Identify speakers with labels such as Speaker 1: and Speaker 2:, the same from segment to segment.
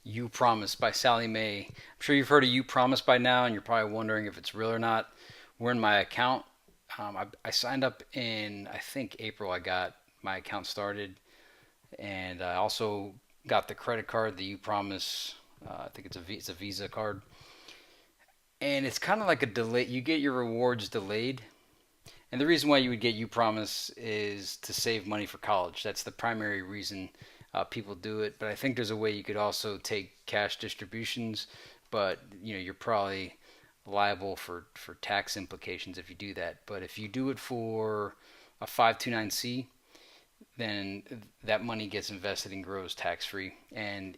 Speaker 1: uPromise by Sally Mae. I'm sure you've heard of uPromise by now, and you're probably wondering if it's real or not. We're in my account. I signed up in, I think, April. I got my account started, and I also got the credit card, the uPromise. I think it's a Visa card, and it's kind of like a delay. You get your rewards delayed, and the reason why you would get uPromise is to save money for college. That's the primary reason people do it. But I think there's a way you could also take cash distributions, but you're probably liable for tax implications if you do that. But if you do it for a 529C, then that money gets invested and grows tax free and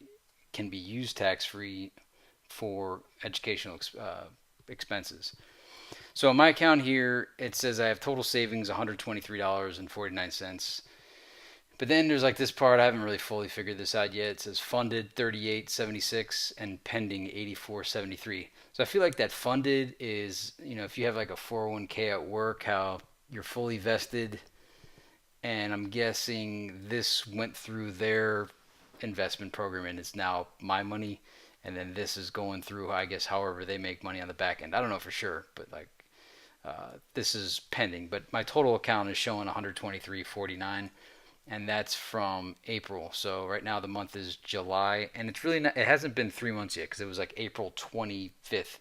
Speaker 1: can be used tax free for educational expenses. So in my account here, it says I have total savings $123.49. But then there's like this part I haven't really fully figured this out yet. It says funded 38.76 and pending 84.73. So I feel like that funded is, if you have like a 401k at work, how you're fully vested, and I'm guessing this went through their investment program and it's now my money, and then this is going through, I guess, however they make money on the back end. I don't know for sure, but like this is pending. But my total account is showing 123.49, and that's from April. So right now the month is July, and it's really not, it hasn't been 3 months yet because it was like April 25th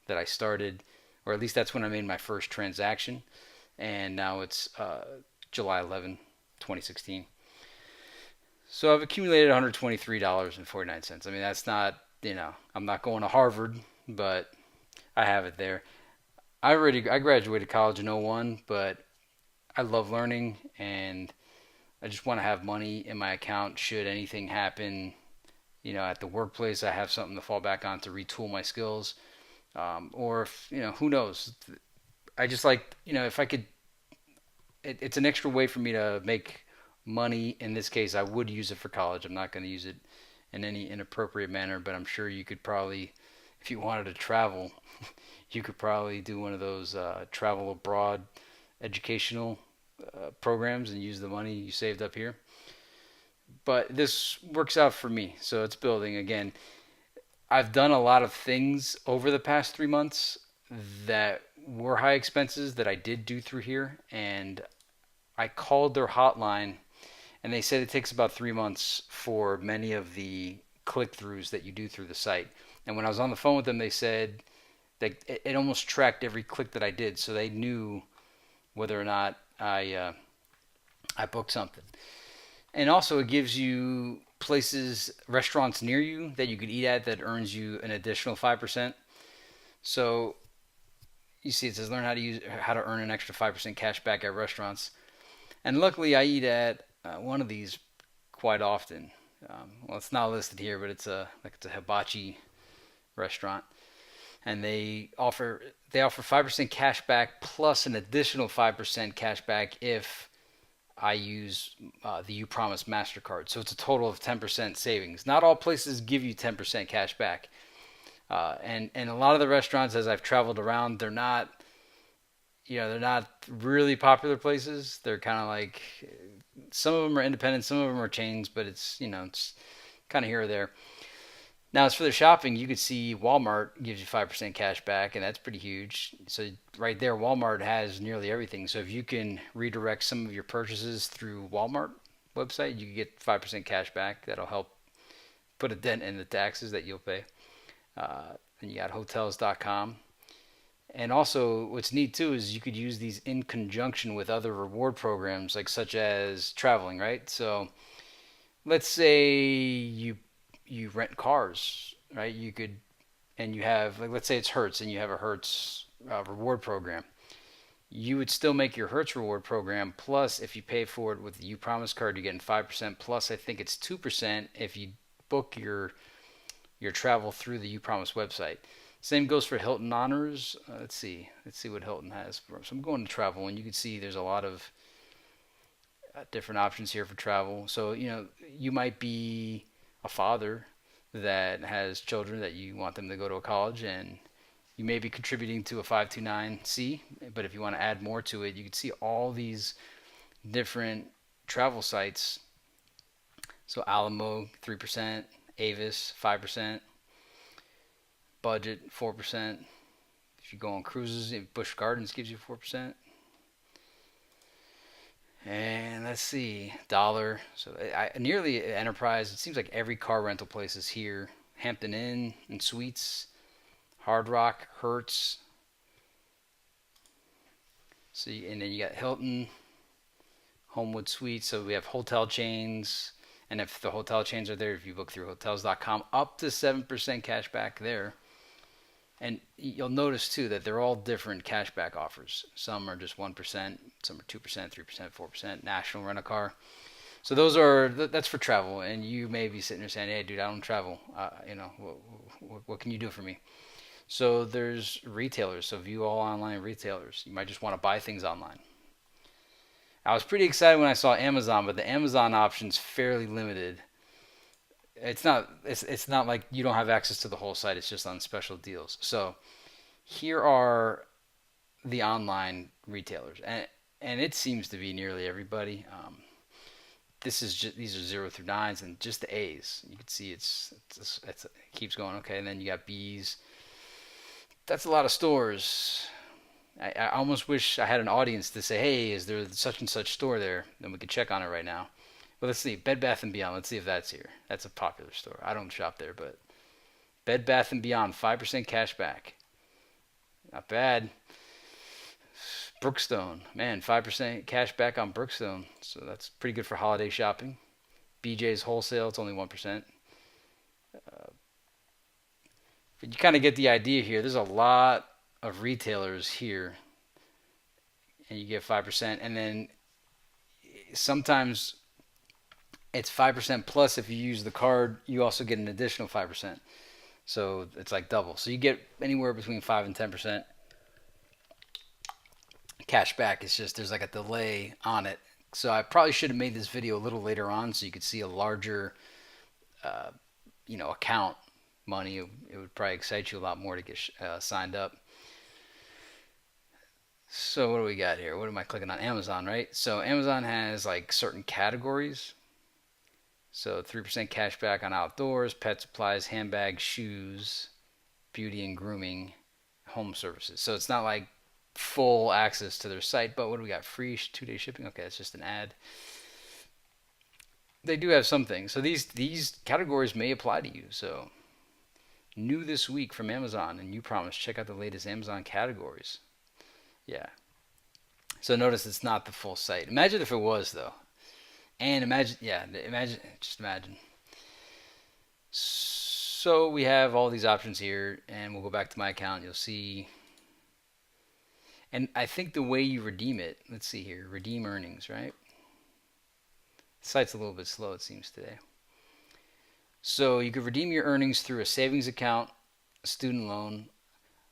Speaker 1: that I started, or at least that's when I made my first transaction, and now it's July 11, 2016. So I've accumulated $123.49. I mean, that's not, I'm not going to Harvard, but I have it there. I graduated college in '01, but I love learning, and I just want to have money in my account should anything happen. At the workplace, I have something to fall back on to retool my skills. Or if, who knows? I just like, if I could, it's an extra way for me to make money. In this case, I would use it for college. I'm not going to use it in any inappropriate manner, but I'm sure you could probably, if you wanted to travel, you could probably do one of those travel abroad educational programs and use the money you saved up here. But this works out for me, so it's building again. I've done a lot of things over the past 3 months that were high expenses that I did do through here, and I called their hotline, and they said it takes about 3 months for many of the click throughs that you do through the site. And when I was on the phone with them, they said that it almost tracked every click that I did, so they knew whether or not I booked something. And also, it gives you places, restaurants near you that you could eat at that earns you an additional 5%. So you see, it says learn how to earn an extra 5% cash back at restaurants. And luckily, I eat at one of these quite often. Well, it's not listed here, but it's a hibachi restaurant, and they offer 5% cash back plus an additional 5% cash back if I use the uPromise Mastercard. So it's a total of 10% savings. Not all places give you 10% cash back, and a lot of the restaurants, as I've traveled around, they're not really popular places. They're kind of like, some of them are independent, some of them are chains, but it's kind of here or there. Now, as for the shopping, you could see Walmart gives you 5% cash back, and that's pretty huge. So, right there, Walmart has nearly everything. So, if you can redirect some of your purchases through Walmart website, you can get 5% cash back. That'll help put a dent in the taxes that you'll pay. And you got hotels.com. And also, what's neat too is you could use these in conjunction with other reward programs, like such as traveling, right? So, let's say you rent cars, right? You could, and you have, like, let's say it's Hertz, and you have a Hertz reward program. You would still make your Hertz reward program. Plus, if you pay for it with the uPromise card, you're getting 5%. Plus, I think it's 2% if you book your travel through the uPromise website. Same goes for Hilton Honors. Let's see what Hilton has. So I'm going to travel, and you can see there's a lot of different options here for travel. So you might be a father that has children that you want them to go to a college, and you may be contributing to a 529C, but if you want to add more to it, you can see all these different travel sites. So Alamo 3%, Avis 5%, Budget 4%. If you go on cruises, Busch Gardens gives you 4%. And let's see, Dollar. So nearly Enterprise. It seems like every car rental place is here. Hampton Inn and Suites, Hard Rock, Hertz. So and then you got Hilton, Homewood Suites. So we have hotel chains. And if the hotel chains are there, if you book through hotels.com, up to 7% cash back there. And you'll notice too that they're all different cashback offers. Some are just 1%, some are 2%, 3%, 4%. National Rent a Car. So that's for travel. And you may be sitting there saying, "Hey, dude, I don't travel. What can you do for me?" So there's retailers. So view all online retailers. You might just want to buy things online. I was pretty excited when I saw Amazon, but the Amazon option's fairly limited. It's not like you don't have access to the whole site. It's just on special deals. So here are the online retailers, and it seems to be nearly everybody. These are 0 through 9s, and just the A's. You can see it keeps going. Okay, and then you got B's. That's a lot of stores. I almost wish I had an audience to say, "Hey, is there such and such store there?" Then we could check on it right now. But let's see, Bed Bath & Beyond. Let's see if that's here. That's a popular store. I don't shop there, but Bed Bath & Beyond, 5% cash back. Not bad. Brookstone. Man, 5% cash back on Brookstone. So that's pretty good for holiday shopping. BJ's Wholesale, it's only 1%. But you kind of get the idea here. There's a lot of retailers here. And you get 5%. And then sometimes it's 5% plus if you use the card, you also get an additional 5%. So it's like double. So you get anywhere between 5 and 10% cash back. It's just there's like a delay on it. So I probably should have made this video a little later on so you could see a larger, account money. It would probably excite you a lot more to get signed up. So what do we got here? What am I clicking on? Amazon, right? So Amazon has like certain categories. So 3% cash back on outdoors, pet supplies, handbags, shoes, beauty and grooming, home services. So it's not like full access to their site, but what do we got? Free 2-day shipping? Okay, that's just an ad. They do have some things. So these categories may apply to you. So new this week from Amazon and uPromise, check out the latest Amazon categories. Yeah. So notice it's not the full site. Imagine if it was though. And imagine. So we have all these options here, and we'll go back to my account. You'll see, and I think the way you redeem it, let's see here, redeem earnings, right? The site's a little bit slow, it seems, today. So you could redeem your earnings through a savings account, a student loan,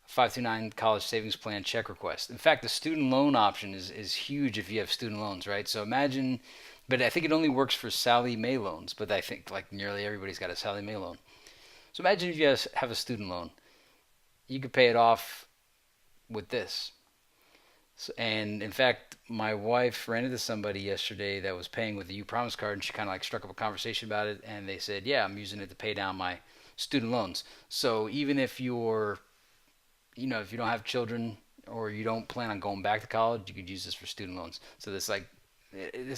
Speaker 1: 529 college savings plan, check request. In fact, the student loan option is huge if you have student loans, right? So imagine. But I think it only works for Sallie Mae loans. But I think like nearly everybody's got a Sallie Mae loan. So imagine if you have a student loan. You could pay it off with this. So, and in fact, my wife ran into somebody yesterday that was paying with the uPromise card. And she kind of like struck up a conversation about it. And they said, yeah, I'm using it to pay down my student loans. So even if if you don't have children or you don't plan on going back to college, you could use this for student loans. So this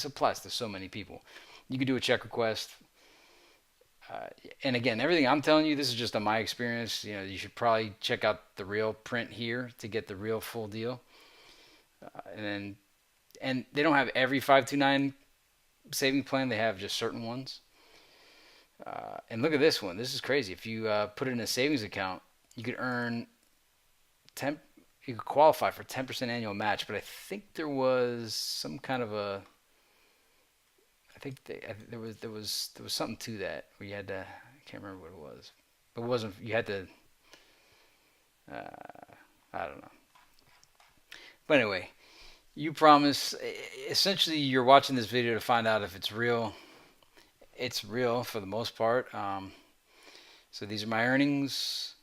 Speaker 1: applies to so many people. You could do a check request. And again, everything I'm telling you, this is just on my experience. You should probably check out the real print here to get the real full deal. And they don't have every 529 saving plan. They have just certain ones. And look at this one. This is crazy. If you put it in a savings account, you could earn you could qualify for 10% annual match, but I think there was some kind of there was something to that where you had to, I can't remember what it was, but it wasn't, you had to, I don't know. But anyway, uPromise, essentially you're watching this video to find out if it's real. It's real for the most part. So these are my earnings.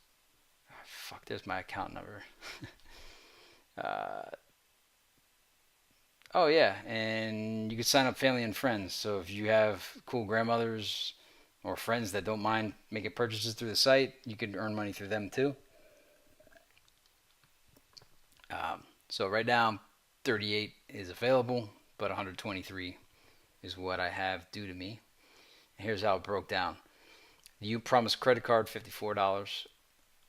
Speaker 1: There's my account number. Oh yeah, and you can sign up family and friends. So if you have cool grandmothers or friends that don't mind making purchases through the site, you can earn money through them too. So right now, 38 is available, but 123 is what I have due to me. Here's how it broke down. The uPromise credit card, $54.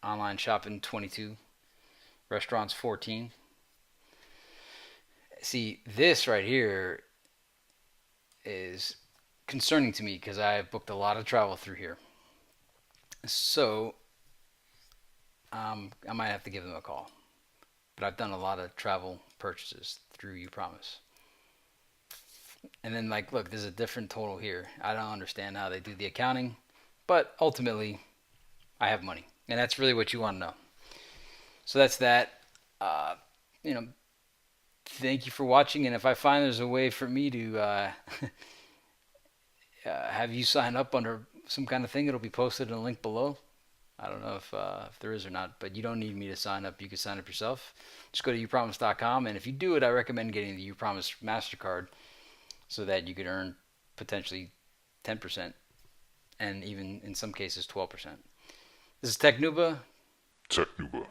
Speaker 1: Online shopping, 22. Restaurants, 14. See, this right here is concerning to me because I have booked a lot of travel through here. So I might have to give them a call. But I've done a lot of travel purchases through uPromise. And then, like, look, there's a different total here. I don't understand how they do the accounting, but ultimately, I have money, and that's really what you want to know. So that's that. Uh, you know, thank you for watching. And if I find there's a way for me to have you sign up under some kind of thing, it'll be posted in a link below. I don't know if there is or not, but you don't need me to sign up. You can sign up yourself. Just go to upromise.com, and if you do it, I recommend getting the uPromise MasterCard so that you could earn potentially 10% and even in some cases 12%. This is Tech Nuba.
Speaker 2: Tech Nuba.